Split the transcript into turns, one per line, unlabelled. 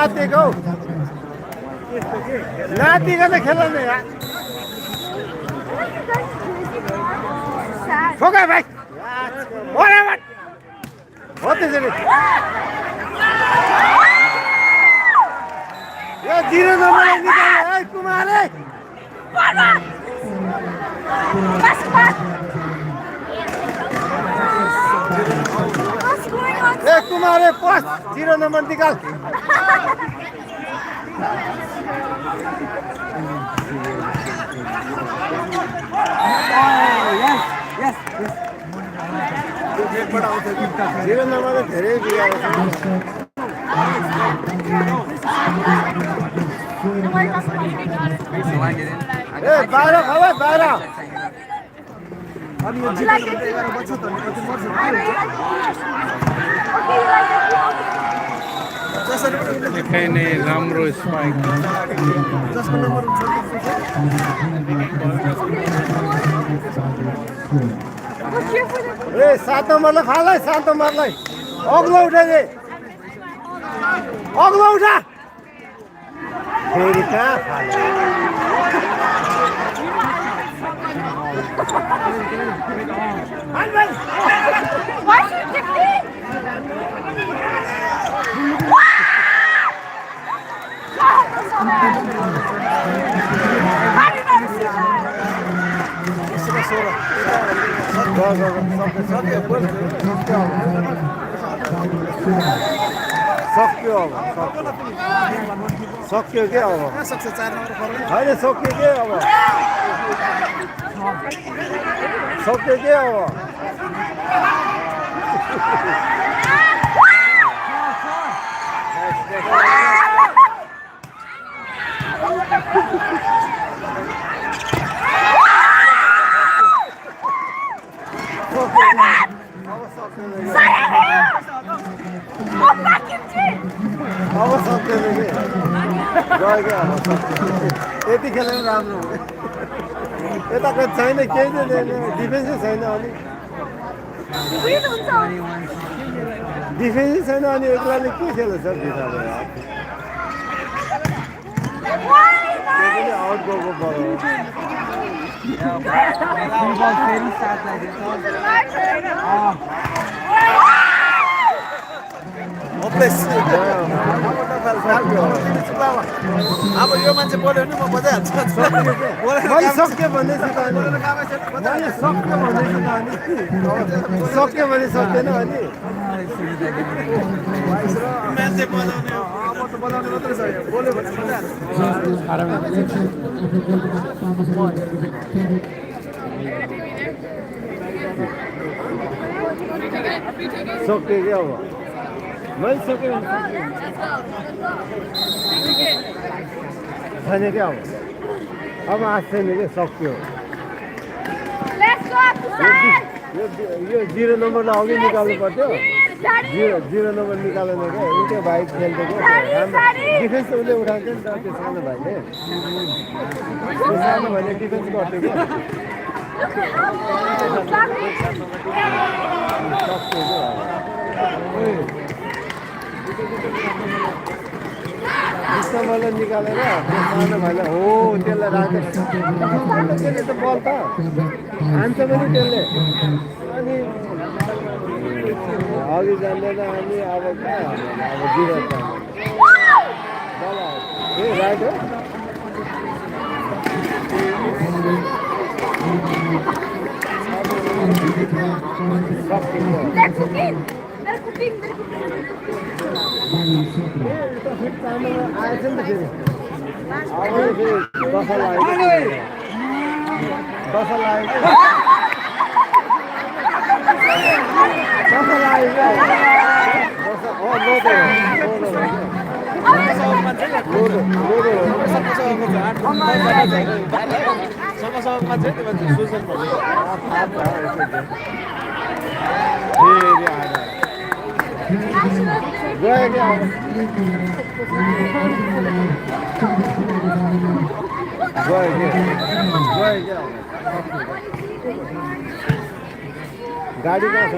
आतेको नातिकन खेल्ने यार ठोका भाइ बराबर हो त्यसरी यो 0 नम्बर निकाल्यो कुमारले कुमारले पास 0 नम्बर निकाल जीरो नम्बर धेरै बिगारेको ए 12 खबर 12
अब यो जितेर बच्छ त कति मर्छ
निकै नै राम्रो स्पाइक
जसको नम्बर
ए 7 नम्बरलाई फाल्दै 7 नम्बरलाई अग्लो उठा दे अग्लो उठा फेरि कहाँ फाल्यो सक्यो अब सक्यो के अब होइन सक्यो के अब सक्यो के अब अब सक्दैन कि गयो क्या अब यति खेलेर राम्रो हो यताको छैन केही नै डिफेन्सै छैन अनि डिफेन्सै छैन अनि एक्लाले के खेल्छ भित्रले आउट गएको बल
अब यो मान्छे बोल्यो भने म बजाइहाल्छु
मैले सक्यो भन्दैछु त अनि मैले सक्यो भन्दैछु त अनि सक्यो भने सक्दैन अनि
मान्छे बजाउने अब त बजाउने मात्रै छ बोल्यो भने
सक्यो क्या अब मैले सक्यो छैन क्या अब आँट्दैन क्या सक्यो यो 0 नम्बरलाई अघि निकाल्नु पर्थ्यो 0 नम्बर निकालेन क्या उल्टो भाइ खेल्थ्यो क्या डिफेन्स उसले उठाउँथ्यो नि त त्यो सानो भाइले डिफेन्स गर्थ्यो क्या नम्बरलाई निकालेर त्यो सानो भाइलाई हो त्यसलाई राखेर त्यसले त बल त हान्छ पनि त्यसले अनि अघि जान्दैन अनि अब कहाँ अब जिरो बल ए राइट हो आएछ नि त फेरि अब फेरि दशा गाडी कहाँ छ